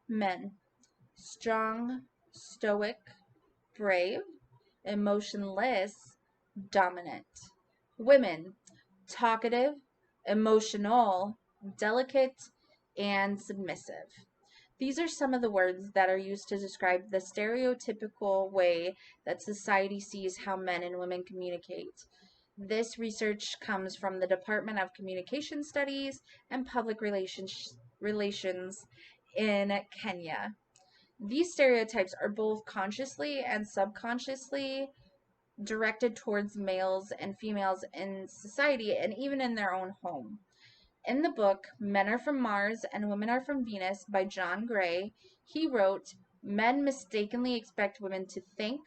Men: strong, stoic, brave, emotionless, dominant. Women: talkative, emotional, delicate, and submissive. These are some of the words that are used to describe the stereotypical way that society sees how men and women communicate. This research comes from the Department of Communication Studies and Public Relations in Kenya. These stereotypes are both consciously and subconsciously directed towards males and females in society and even in their own home. In the book Men Are From Mars and Women Are From Venus by John Gray, he wrote, "Men mistakenly expect women to think,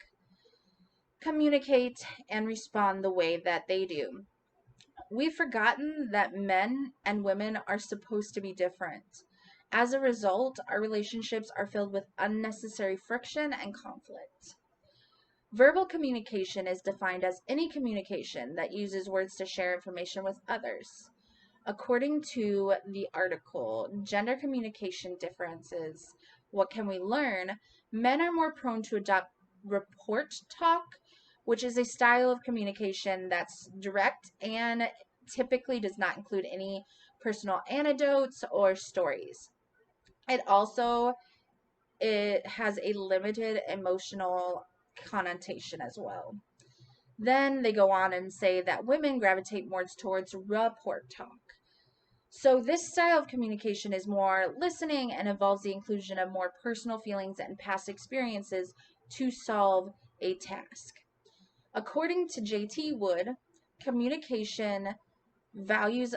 communicate, and respond the way that they do. We've forgotten that men and women are supposed to be different. As a result, our relationships are filled with unnecessary friction and conflict." Verbal communication is defined as any communication that uses words to share information with others. According to the article, Gender Communication Differences, What Can We Learn? Men are more prone to adopt report talk, which is a style of communication that's direct and typically does not include any personal anecdotes or stories. It has a limited emotional connotation as well. Then they go on and say that women gravitate more towards rapport talk. So this style of communication is more listening and involves the inclusion of more personal feelings and past experiences to solve a task. According to J.T. Wood, communication values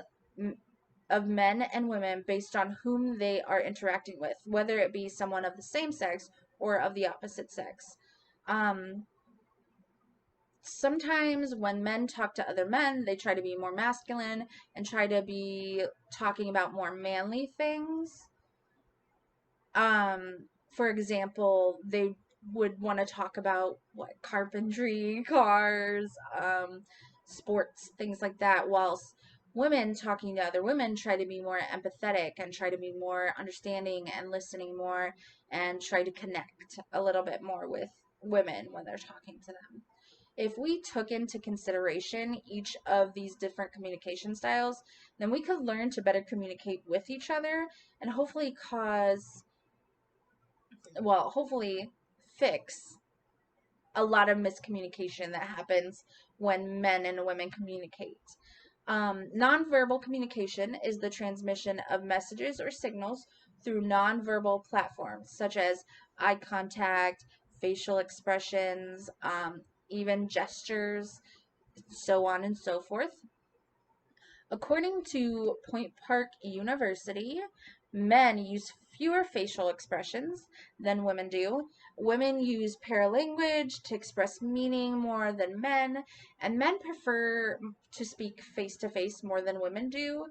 of men and women based on whom they are interacting with, whether it be someone of the same sex or of the opposite sex. Um, Sometimes when men talk to other men, they try to be more masculine and try to be talking about more manly things. For example, they would want to talk about what carpentry, cars, sports, things like that, whilst women talking to other women try to be more empathetic and try to be more understanding and listening more and try to connect a little bit more with women when they're talking to them. If we took into consideration each of these different communication styles, then we could learn to better communicate with each other and hopefully fix a lot of miscommunication that happens when men and women communicate. Nonverbal communication is the transmission of messages or signals through nonverbal platforms such as eye contact, facial expressions, even gestures, so on and so forth. According to Point Park University, men use fewer facial expressions than women do. Women use paralanguage to express meaning more than men, and men prefer to speak face to face more than women do.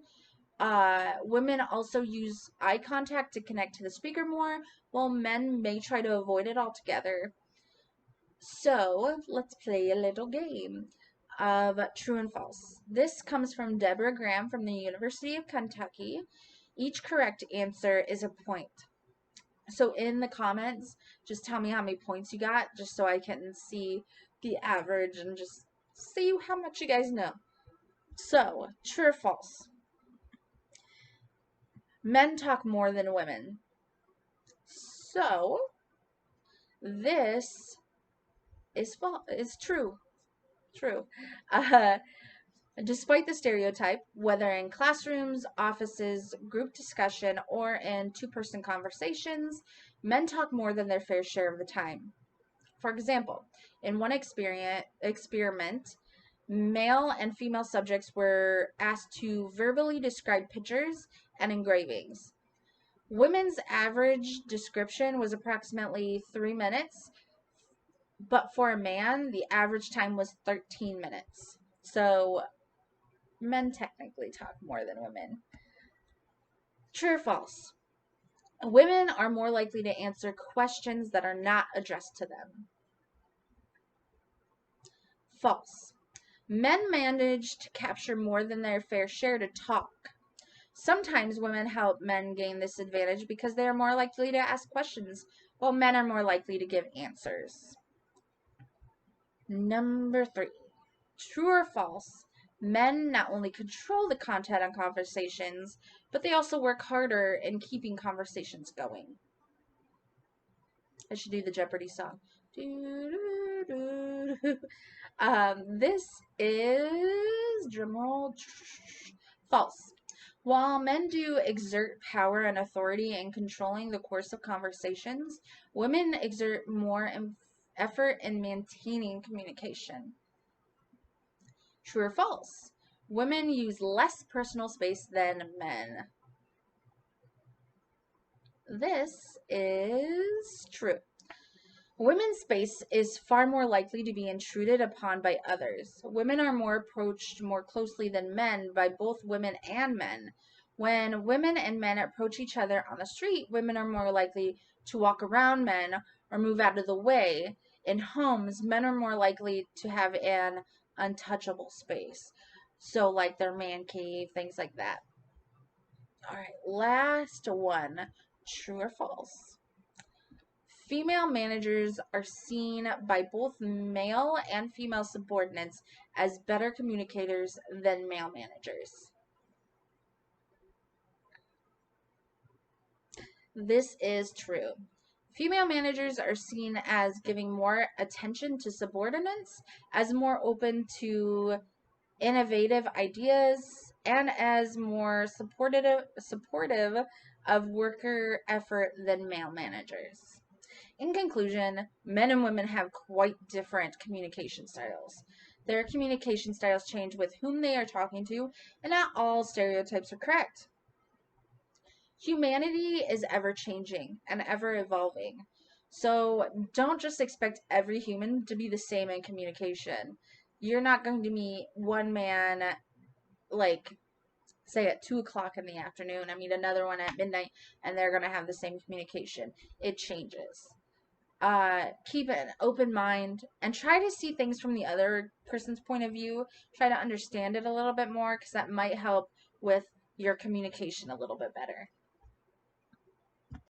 Women also use eye contact to connect to the speaker more, while men may try to avoid it altogether. So, let's play a little game of true and false. This comes from Deborah Graham from the University of Kentucky. Each correct answer is a point. So, in the comments, just tell me how many points you got, just so I can see the average and just see how much you guys know. So, true or false? Men talk more than women. So, this is true. True. Uh, Despite the stereotype, whether in classrooms, offices, group discussion, or in two-person conversations, men talk more than their fair share of the time. For example, in one experiment, male and female subjects were asked to verbally describe pictures and engravings. Women's average description was approximately 3 minutes, but for a man, the average time was 13 minutes. So men technically talk more than women. True or false? Women are more likely to answer questions that are not addressed to them. False. Men manage to capture more than their fair share to talk. Sometimes women help men gain this advantage because they are more likely to ask questions, while men are more likely to give answers. Number 3. True or false? Men not only control the content on conversations, but they also work harder in keeping conversations going. I should do the Jeopardy song. This is drumroll false. While men do exert power and authority in controlling the course of conversations, women exert more effort in maintaining communication. True or false? Women use less personal space than men. This is true. Women's space is far more likely to be intruded upon by others. Women are more approached more closely than men by both women and men. When women and men approach each other on the street, women are more likely to walk around men or move out of the way. In homes, men are more likely to have an untouchable space. So, like their man cave, things like that. All right, last one. True or false? Female managers are seen by both male and female subordinates as better communicators than male managers. This is true. Female managers are seen as giving more attention to subordinates, as more open to innovative ideas, and as more supportive of worker effort than male managers. In conclusion, men and women have quite different communication styles. Their communication styles change with whom they are talking to, and not all stereotypes are correct. Humanity is ever changing and ever evolving. So don't just expect every human to be the same in communication. You're not going to meet one man, like, say at 2 o'clock in the afternoon, I meet another one at midnight, and they're going to have the same communication. It changes. Keep an open mind and try to see things from the other person's point of view. Try to understand it a little bit more because that might help with your communication a little bit better.